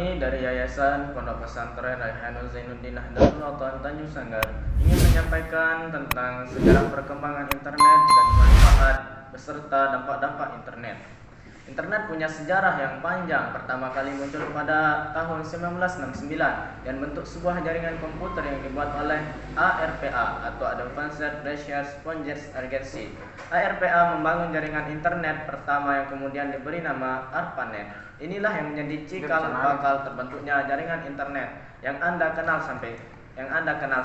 Kami dari Yayasan Pondok Pesantren Raihanul Zainuddin Nahdlatul Tanjung Sanggar ingin menyampaikan tentang sejarah perkembangan internet dan manfaat beserta dampak-dampak internet. Internet punya sejarah yang panjang. Pertama kali muncul pada tahun 1969 dan bentuk sebuah jaringan komputer yang dibuat oleh ARPA atau Advanced Research Projects Agency. ARPA membangun jaringan internet pertama yang kemudian diberi nama ARPANET. Inilah yang menjadi cikal bakal terbentuknya jaringan internet yang Anda kenal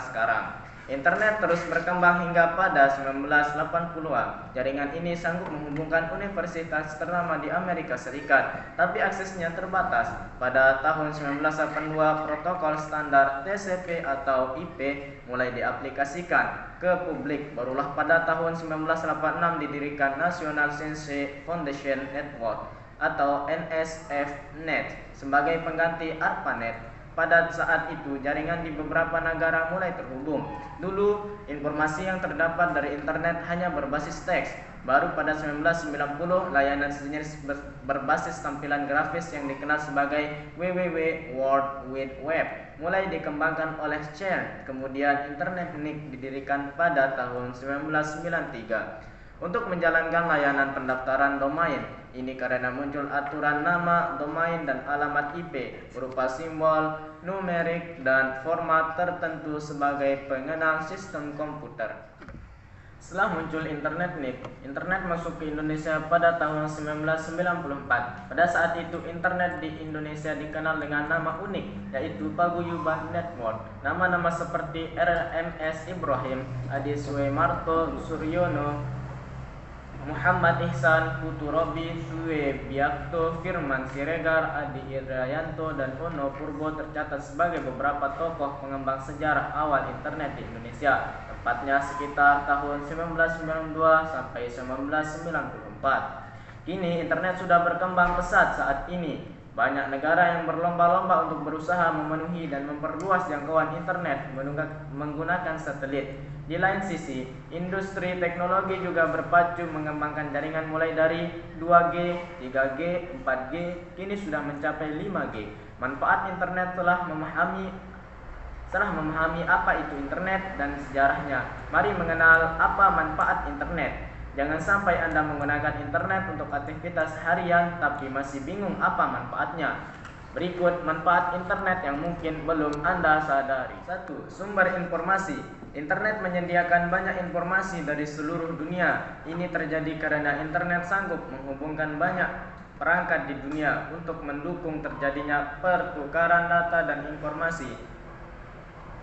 sekarang. Internet terus berkembang hingga pada 1980-an. Jaringan ini sanggup menghubungkan universitas ternama di Amerika Serikat, tapi aksesnya terbatas. Pada tahun 1982, protokol standar TCP atau IP mulai diaplikasikan ke publik. Barulah pada tahun 1986 didirikan National Science Foundation Network atau NSF-Net sebagai pengganti ARPANET. Pada saat itu, jaringan di beberapa negara mulai terhubung. Dulu, informasi yang terdapat dari internet hanya berbasis teks. Baru pada 1990, layanan sejenis berbasis tampilan grafis yang dikenal sebagai WWW World Wide Web mulai dikembangkan oleh CERN. Kemudian, Internet didirikan pada tahun 1993 untuk menjalankan layanan pendaftaran domain. Ini karena muncul aturan nama, domain, dan alamat IP berupa simbol, numerik, dan format tertentu sebagai pengenal sistem komputer. Setelah muncul internet masuk ke Indonesia pada tahun 1994. Pada saat itu internet di Indonesia dikenal dengan nama unik, yaitu Paguyuban Network. Nama-nama seperti RMS Ibrahim, Adi Suemarto Suryono, Muhammad Ihsan, Putu Robi, Suebiakto, Firman Siregar, Adi Indrayanto, dan Ono Purbo tercatat sebagai beberapa tokoh pengembang sejarah awal internet di Indonesia, tepatnya sekitar tahun 1992 sampai 1994. Kini internet sudah berkembang pesat saat ini. Banyak negara yang berlomba-lomba untuk berusaha memenuhi dan memperluas jangkauan internet menggunakan satelit. Di lain sisi, industri teknologi juga berpacu mengembangkan jaringan mulai dari 2G, 3G, 4G, kini sudah mencapai 5G. Manfaat internet telah memahami apa itu internet dan sejarahnya. Mari mengenal apa manfaat internet. Jangan sampai Anda menggunakan internet untuk aktivitas harian tapi masih bingung apa manfaatnya. Berikut manfaat internet yang mungkin belum Anda sadari. 1. Sumber informasi. Internet menyediakan banyak informasi dari seluruh dunia. Ini terjadi karena internet sanggup menghubungkan banyak perangkat di dunia untuk mendukung terjadinya pertukaran data dan informasi.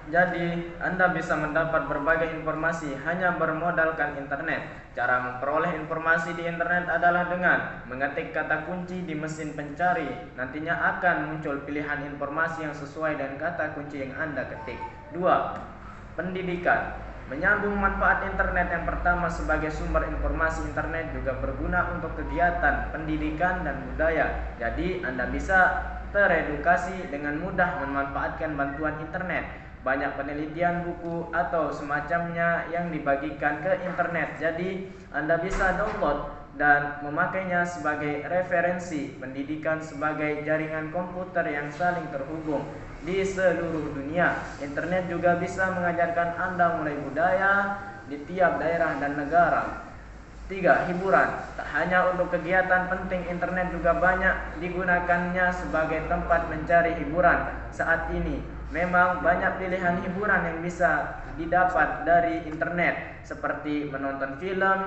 Jadi, Anda bisa mendapat berbagai informasi hanya bermodalkan internet. Cara memperoleh informasi di internet adalah dengan mengetik kata kunci di mesin pencari. Nantinya akan muncul pilihan informasi yang sesuai dengan kata kunci yang Anda ketik. 2. Pendidikan. Menyambung manfaat internet yang pertama sebagai sumber informasi, internet juga berguna untuk kegiatan pendidikan dan budaya. Jadi, Anda bisa teredukasi dengan mudah memanfaatkan bantuan internet. Banyak penelitian, buku, atau semacamnya yang dibagikan ke internet. Jadi, Anda bisa download dan memakainya sebagai referensi pendidikan sebagai jaringan komputer yang saling terhubung di seluruh dunia. Internet juga bisa mengajarkan Anda mulai budaya di tiap daerah dan negara. 3. Hiburan. Tak hanya untuk kegiatan penting, internet juga banyak digunakannya sebagai tempat mencari hiburan. Saat ini memang banyak pilihan hiburan yang bisa didapat dari internet, seperti menonton film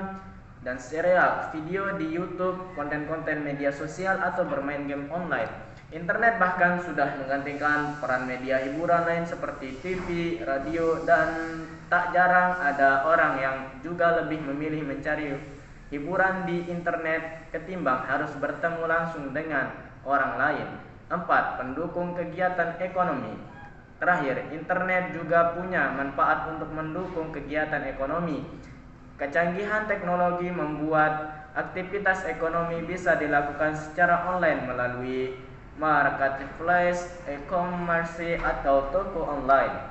dan serial, video di YouTube, konten-konten media sosial, atau bermain game online. Internet bahkan sudah menggantikan peran media hiburan lain seperti TV, radio, dan tak jarang ada orang yang juga lebih memilih mencari hiburan di internet ketimbang harus bertemu langsung dengan orang lain. 4. Pendukung kegiatan ekonomi. Terakhir, internet juga punya manfaat untuk mendukung kegiatan ekonomi. Kecanggihan teknologi membuat aktivitas ekonomi bisa dilakukan secara online melalui marketplace, e-commerce, atau toko online.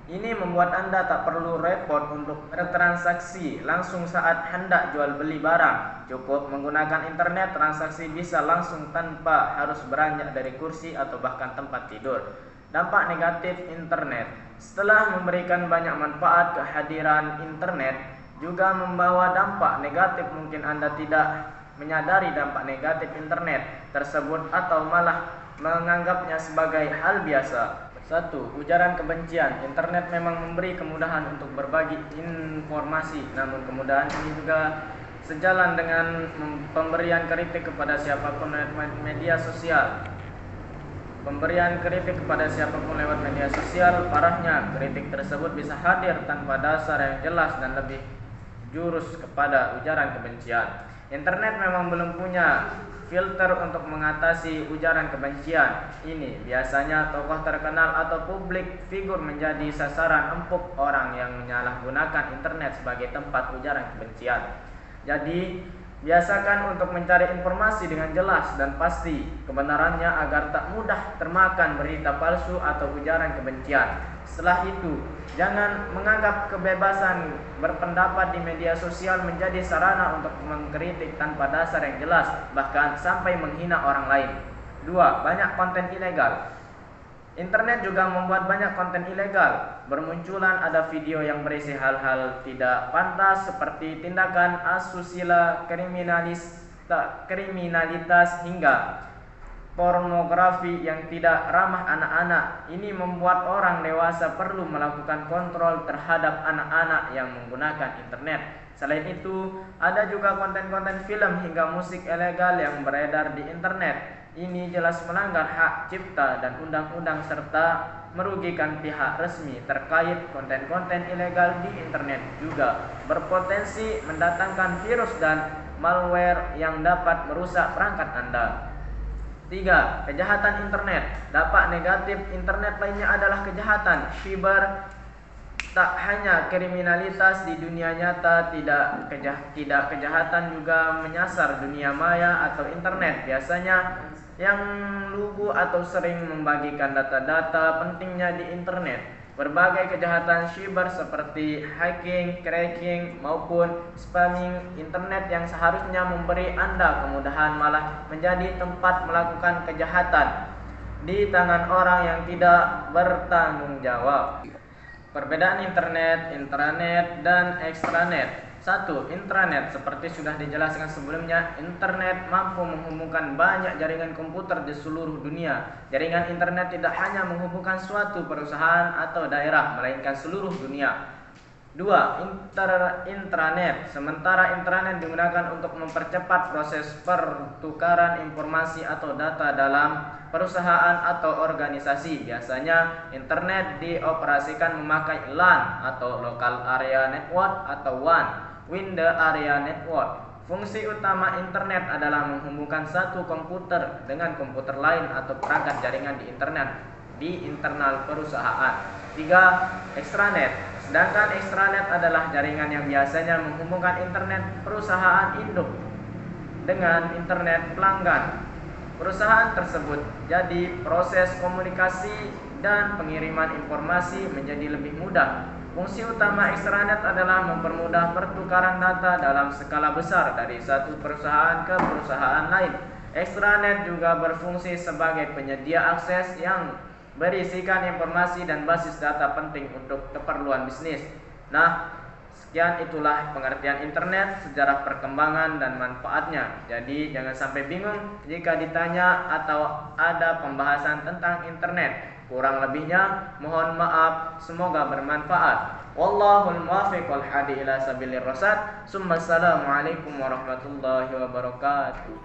Ini membuat Anda tak perlu repot untuk bertransaksi langsung saat hendak jual beli barang. Cukup menggunakan internet, transaksi bisa langsung tanpa harus beranjak dari kursi atau bahkan tempat tidur. Dampak negatif internet. Setelah memberikan banyak manfaat, kehadiran internet juga membawa dampak negatif. Mungkin Anda tidak menyadari dampak negatif internet tersebut atau malah menganggapnya sebagai hal biasa. 1. Ujaran kebencian. Internet memang memberi kemudahan untuk berbagi informasi, namun kemudahan ini juga sejalan dengan pemberian kritik kepada siapapun lewat media sosial. Pemberian kritik kepada siapapun lewat media sosial, parahnya kritik tersebut bisa hadir tanpa dasar yang jelas dan lebih jurus kepada ujaran kebencian. Internet memang belum punya filter untuk mengatasi ujaran kebencian ini. Biasanya tokoh terkenal atau publik figur menjadi sasaran empuk orang yang menyalahgunakan internet sebagai tempat ujaran kebencian. Jadi, biasakan untuk mencari informasi dengan jelas dan pasti kebenarannya agar tak mudah termakan berita palsu atau ujaran kebencian. Setelah itu, jangan menganggap kebebasan berpendapat di media sosial menjadi sarana untuk mengkritik tanpa dasar yang jelas, bahkan sampai menghina orang lain. 2. Banyak konten ilegal. Internet juga membuat banyak konten ilegal. Bermunculan ada video yang berisi hal-hal tidak pantas seperti tindakan asusila, kriminalitas hingga pornografi yang tidak ramah anak-anak. Ini membuat orang dewasa perlu melakukan kontrol terhadap anak-anak yang menggunakan internet. Selain itu, ada juga konten-konten film hingga musik ilegal yang beredar di internet. Ini jelas melanggar hak cipta dan undang-undang serta merugikan pihak resmi terkait. Konten-konten ilegal di internet juga berpotensi mendatangkan virus dan malware yang dapat merusak perangkat Anda. 3. Kejahatan internet. Dampak negatif internet lainnya adalah kejahatan siber. Tak hanya kriminalitas di dunia nyata, tidak kejahatan juga menyasar dunia maya atau internet. Biasanya yang lugu atau sering membagikan data-data pentingnya di internet. Berbagai kejahatan siber seperti hacking, cracking, maupun spamming internet yang seharusnya memberi Anda kemudahan malah menjadi tempat melakukan kejahatan di tangan orang yang tidak bertanggung jawab. Perbedaan internet, intranet, dan extranet. 1. Intranet. Seperti sudah dijelaskan sebelumnya, internet mampu menghubungkan banyak jaringan komputer di seluruh dunia. Jaringan internet tidak hanya menghubungkan suatu perusahaan atau daerah, melainkan seluruh dunia. 2. Intranet. Sementara intranet digunakan untuk mempercepat proses pertukaran informasi atau data dalam perusahaan atau organisasi. Biasanya internet dioperasikan memakai LAN atau Local Area Network atau WAN, Wide Area Network. Fungsi utama internet adalah menghubungkan satu komputer dengan komputer lain atau perangkat jaringan di internet di internal perusahaan. 3. Extranet. Sedangkan extranet adalah jaringan yang biasanya menghubungkan internet perusahaan induk dengan internet pelanggan perusahaan tersebut. Jadi proses komunikasi dan pengiriman informasi menjadi lebih mudah. Fungsi utama extranet adalah mempermudah pertukaran data dalam skala besar dari satu perusahaan ke perusahaan lain. Extranet juga berfungsi sebagai penyedia akses yang berisikan informasi dan basis data penting untuk keperluan bisnis. Nah, sekian itulah pengertian internet, sejarah perkembangan dan manfaatnya. Jadi jangan sampai bingung jika ditanya atau ada pembahasan tentang internet. Kurang lebihnya mohon maaf, semoga bermanfaat. Wallahul muwaffiq wal hadi ila sabilir rasyad. Assalamualaikum warahmatullahi wabarakatuh.